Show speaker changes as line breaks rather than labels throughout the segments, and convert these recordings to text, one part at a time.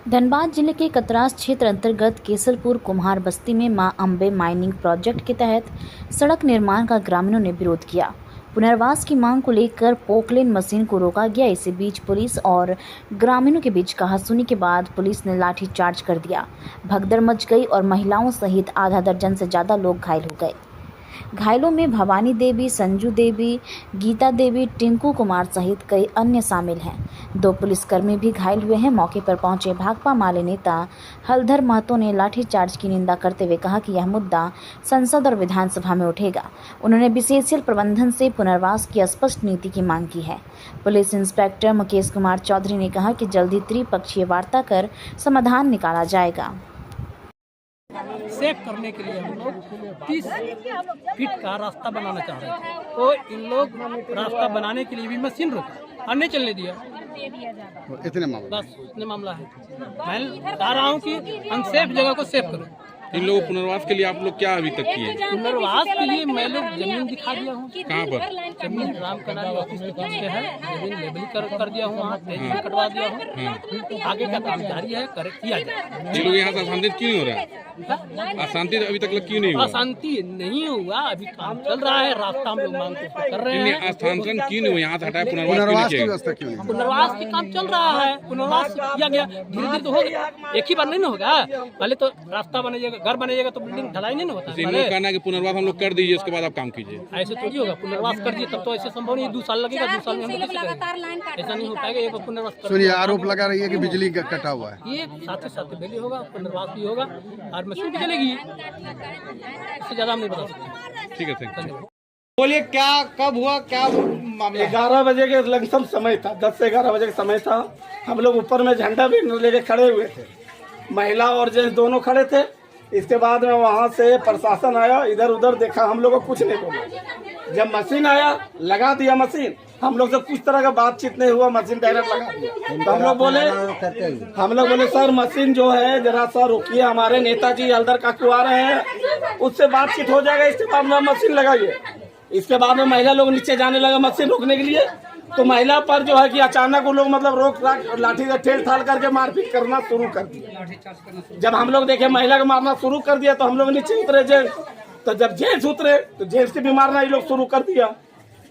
धनबाद जिले के कतरास क्षेत्र अंतर्गत केसलपुर कुम्हार बस्ती में मां अंबे माइनिंग प्रोजेक्ट के तहत सड़क निर्माण का ग्रामीणों ने विरोध किया। पुनर्वास की मांग को लेकर पोकलेन मशीन को रोका गया। इसी बीच पुलिस और ग्रामीणों के बीच कहासुनी के बाद पुलिस ने लाठीचार्ज कर दिया। भगदड़ मच गई और महिलाओं सहित आधा दर्जन से ज्यादा लोग घायल हो गए। घायलों में भवानी देवी, संजू देवी, गीता देवी, टिंकू कुमार सहित कई अन्य शामिल हैं। 2 पुलिसकर्मी भी घायल हुए हैं। मौके पर पहुंचे भाकपा माले नेता हलधर महतो ने लाठीचार्ज की निंदा करते हुए कहा कि यह मुद्दा संसद और विधानसभा में उठेगा। उन्होंने बीसीसीएल प्रबंधन से पुनर्वास की स्पष्ट नीति की मांग की है। पुलिस इंस्पेक्टर मुकेश कुमार चौधरी ने कहा कि जल्द ही त्रिपक्षीय वार्ता कर समाधान निकाला जाएगा।
सेव करने के लिए हम लोग 30 फीट का रास्ता बनाना चाह रहे थे, तो इन लोग रास्ता बनाने के लिए भी मशीन रोका और नहीं चलने दिया।
इतने मामला
बस इतने मामला है। मैं चाह रहा हूँ कि अनसेफ जगह को सेव करो।
इन लोगों पुनर्वास के लिए आप लोग क्या अभी तक किए?
पुनर्वास के लिए मैं लोग जमीन दिखा दिया हूँ।
कहाँ पर?
जमीन राम कनाली ऑफिस के पीछे है। जमीन लेबलिंग कर दिया हूँ, वहाँ पेज कटवा दिया हूँ। आगे का काम जारी है, किया जाए।
ये लोग यहाँ से अशांति क्यों नहीं हो रहा है? अशांति अभी तक क्यों नहीं हुआ?
अशांति नहीं हुआ, अभी काम चल रहा है। रास्ता हम लोग मांग कर रहे हैं।
अशांति क्यों नहीं हुआ? यहाँ से हटाए पुनर्वास की व्यवस्था क्यों नहीं?
पुनर्वास के काम चल रहा है। पुनर्वास किया गया, धीरे धीरे तो हो गया। एक ही बार नहीं ना होगा। पहले तो रास्ता बनेगा, घर बनेगा तो बिल्डिंग ढलाई नहीं होता।
इन लोग कहना है कि पुनर्वास हम लोग कर दीजिए, उसके बाद आप काम कीजिए।
ऐसे थोड़ी होगा। पुनर्वास कर दिए तब तो ऐसे संभव नहीं। 2 साल लगेगा, 2 साल में हम लोग ऐसा नहीं हो पाएगा। ये पुनर्वास
सुनिए, आरोप लगा रही है कि बिजली कटा हुआ है।
ये साथ साथ बिजली होगा, पुनर्वास भी होगा और मशीन भी चलेगी। इससे ज्यादा हम नहीं बता सकते।
ठीक है, थैंक यू।
बोलिए, क्या कब हुआ, क्या मामला? 11 बजे के लमसम समय था, 10 से 11 बजे का समय था। हम लोग ऊपर में झंडा भी लेके खड़े हुए थे, महिला और जेंट्स दोनों खड़े थे। इसके बाद में वहाँ से प्रशासन आया, इधर उधर देखा, हम लोग को कुछ नहीं बोला। जब मशीन आया, लगा दिया मशीन। हम लोग से कुछ तरह का बातचीत नहीं हुआ, मशीन डायरेक्ट लगा दिया। तो हम लोग बोले सर मशीन जो है जरा सा रोकिए, हमारे नेताजी हलधर काकू आ रहे हैं, उससे बातचीत हो जाएगा। इसके बाद में मशीन लगाइए। इसके बाद में महिला लोग नीचे जाने लगा मशीन रोकने के लिए। तो महिला पर जो है कि अचानक वो लोग मतलब रोक लाठी से ठेल ठाल करके मारपीट करना शुरू कर दिया। जब हम लोग देखे महिला को मारना शुरू कर दिया तो हम लोग नीचे उतरे जेंट्स। तो जब जेंट्स उतरे तो जेंट्स की भी मारना ये लोग शुरू कर दिया।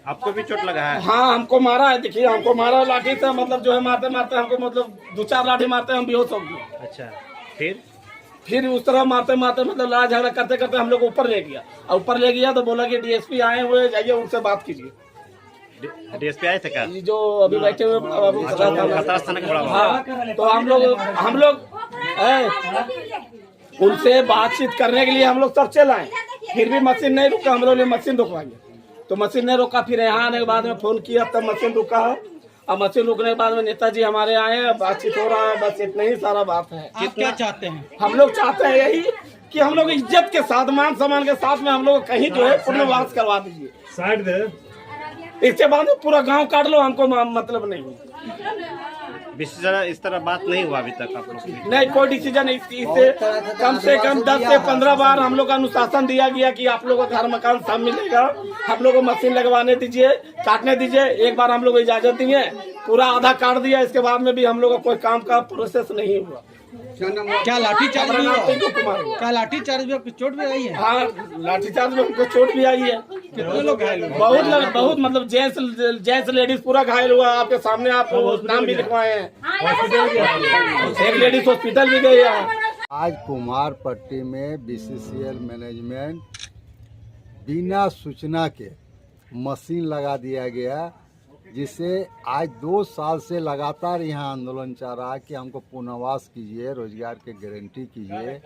आपको भी चोट लगा है?
हाँ, हमको मारा है। देखिए, हमको मारा लाठी से, मतलब जो है मारते मारते हमको मतलब 2-4 लाठी मारते हम बेहोश हो गए।
अच्छा,
फिर उस तरह मारते मारते मतलब लड़ाई झगड़ा करते करते हम लोग ऊपर ले गया। और ऊपर ले गया तो बोला कि डीएसपी आए हुए, जाइए उनसे बात कीजिए।
डीएसपी आए थे क्या?
जो अभी बैठे हुए हाँ, तो हम लोग उनसे बातचीत करने के लिए हम लोग सब चल आए। फिर भी मशीन नहीं रुका। हम लोग ने मशीन रुकवाई तो मशीन नहीं रुका। फिर यहाँ आने के बाद में फोन किया तब मशीन रुका है। और मशीन रुकने के बाद में नेताजी हमारे आए हैं, बातचीत हो रहा है। बस इतना ही सारा बात है।
आप क्या चाहते हैं?
हम लोग चाहते हैं यही कि हम लोग इज्जत के साथ, मान सम्मान के साथ में हम लोग कहीं जो है पुनर्वास करवा दीजिए।
साइड दे।
इसके बाद में पूरा गांव काट लो, हमको मतलब नहीं।
इस तरह बात नहीं हुआ अभी तक आप लोग?
नहीं, कोई डिसीजन इससे कम से कम 10 से 15 बार हम लोग का अनुशासन दिया गया कि आप लोगों को घर मकान सब मिलेगा। हम लोग को मशीन लगवाने दीजिए, काटने दीजिए। एक बार हम लोग को इजाजत दिए, पूरा आधा काट दिया। इसके बाद में भी हम लोग का कोई काम का प्रोसेस नहीं हुआ।
क्या लाठीचार्ज भी हुआ? क्या लाठीचार्ज में आपको चोट भी आई है?
हाँ, लाठीचार्ज में हमको चोट भी आई है।
कितने लोग घायल हुए?
बहुत मतलब जेंट्स लेडीज पूरा घायल हुआ। आपके सामने आपको नाम भी लिखवाए हैं। एक लेडीज हॉस्पिटल भी गई है।
आज कुम्हार पट्टी में बीसीसीएल मैनेजमेंट बिना सूचना के मशीन लगा दिया गया, जिससे आज 2 साल से लगातार यहाँ आंदोलन चल रहा है कि हमको पुनर्वास कीजिए, रोजगार की गारंटी कीजिए।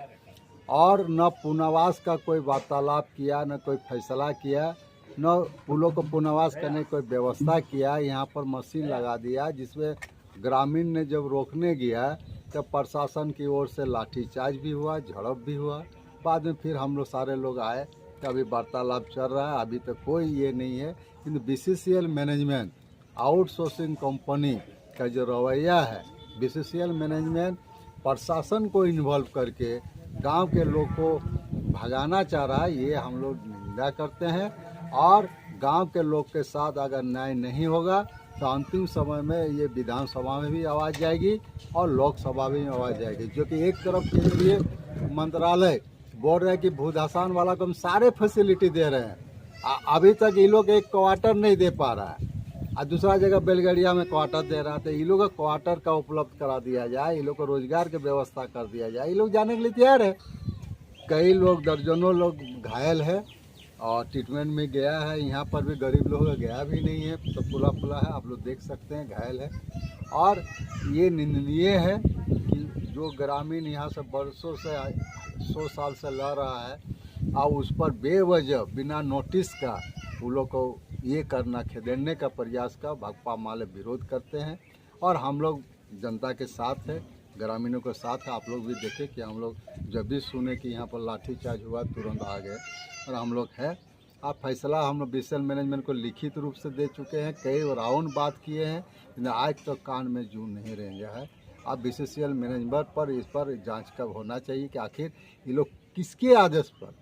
और न पुनर्वास का कोई वार्तालाप किया, न कोई फैसला किया, न पुलों को पुनर्वास करने की कोई व्यवस्था किया। यहाँ पर मशीन लगा दिया, जिसमें ग्रामीण ने जब रोकने गया तब प्रशासन की ओर से लाठीचार्ज भी हुआ, झड़प भी हुआ। बाद में फिर हम लोग सारे लोग आए कि अभी वार्तालाप चल रहा है, अभी तक कोई ये नहीं है। किंतु बीसीसीएल मैनेजमेंट आउटसोर्सिंग कंपनी का जो रवैया है, बीसीसीएल मैनेजमेंट प्रशासन को इन्वॉल्व करके गांव के लोग को भगाना चाह रहा है, ये हम लोग निंदा करते हैं। और गांव के लोग के साथ अगर न्याय नहीं होगा तो अंतिम समय में ये विधानसभा में भी आवाज़ जाएगी और लोकसभा में भी आवाज़ जाएगी। जो कि एक तरफ केंद्रीय मंत्रालय बोल रहे हैं कि भूधासान वाला को हम सारे फैसिलिटी दे रहे हैं, अभी तक ये लोग एक क्वार्टर नहीं दे पा रहा है, और दूसरा जगह बेलगड़िया में क्वार्टर दे रहा था। ये लोग को क्वार्टर का उपलब्ध करा दिया जाए, ये लोग को रोजगार की व्यवस्था कर दिया जाए। ये लोग जाने के लिए तैयार है। कई लोग, दर्जनों लोग घायल है और ट्रीटमेंट में गया है। यहाँ पर भी गरीब लोग गया भी नहीं है, तो पुला पुला है, आप लोग देख सकते हैं, घायल है। और ये निंदनीय है कि जो ग्रामीण यहाँ से बरसों से 100 साल से लड़ रहा है और उस पर बेवजह बिना नोटिस का वो लोग को ये करना, खेदेड़ने का प्रयास का भाकपा माले विरोध करते हैं। और हम लोग जनता के साथ है, ग्रामीणों के साथ है। आप लोग भी देखें कि हम लोग जब भी सुने कि यहाँ पर लाठीचार्ज हुआ तुरंत आ गए और हम लोग है। आप फैसला हम लोग बीसीसीएल मैनेजमेंट को लिखित रूप से दे चुके हैं, कई राउंड बात किए हैं, लेकिन आज तक कान में जू नहीं रेंगा है। अब बीसीसीएल मैनेजमेंट पर इस पर जांच कब होना चाहिए कि आखिर ये लोग किसके आदेश पर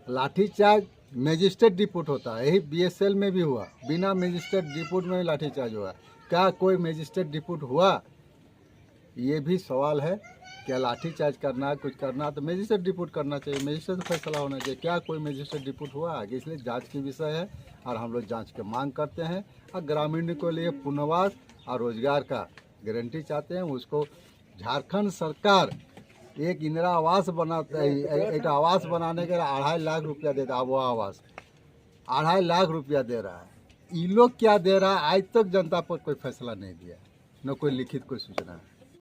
लाठीचार्ज। मजिस्ट्रेट डिप्यूट होता है, यही बीएसएल में भी हुआ, बिना मजिस्ट्रेट डिप्यूट में लाठीचार्ज हुआ। क्या कोई मजिस्ट्रेट डिप्यूट हुआ? ये भी सवाल है। क्या लाठीचार्ज करना है, कुछ करना है तो मजिस्ट्रेट डिप्यूट करना चाहिए, मजिस्ट्रेट फैसला होना चाहिए। क्या कोई मजिस्ट्रेट डिप्यूट हुआ आगे? इसलिए जांच की विषय है और हम लोग जांच की मांग करते हैं। और ग्रामीण के लिए पुनर्वास और रोजगार का गारंटी चाहते हैं। उसको झारखंड सरकार एक इंदिरा आवास बनाता है, एक आवास बनाने के 2.5 लाख रुपया देता है। वो आवास 2.5 लाख रुपया दे रहा है। ये लोग क्या दे रहा है आज तक जनता पर कोई फैसला नहीं दिया, न कोई लिखित कोई सूचना है।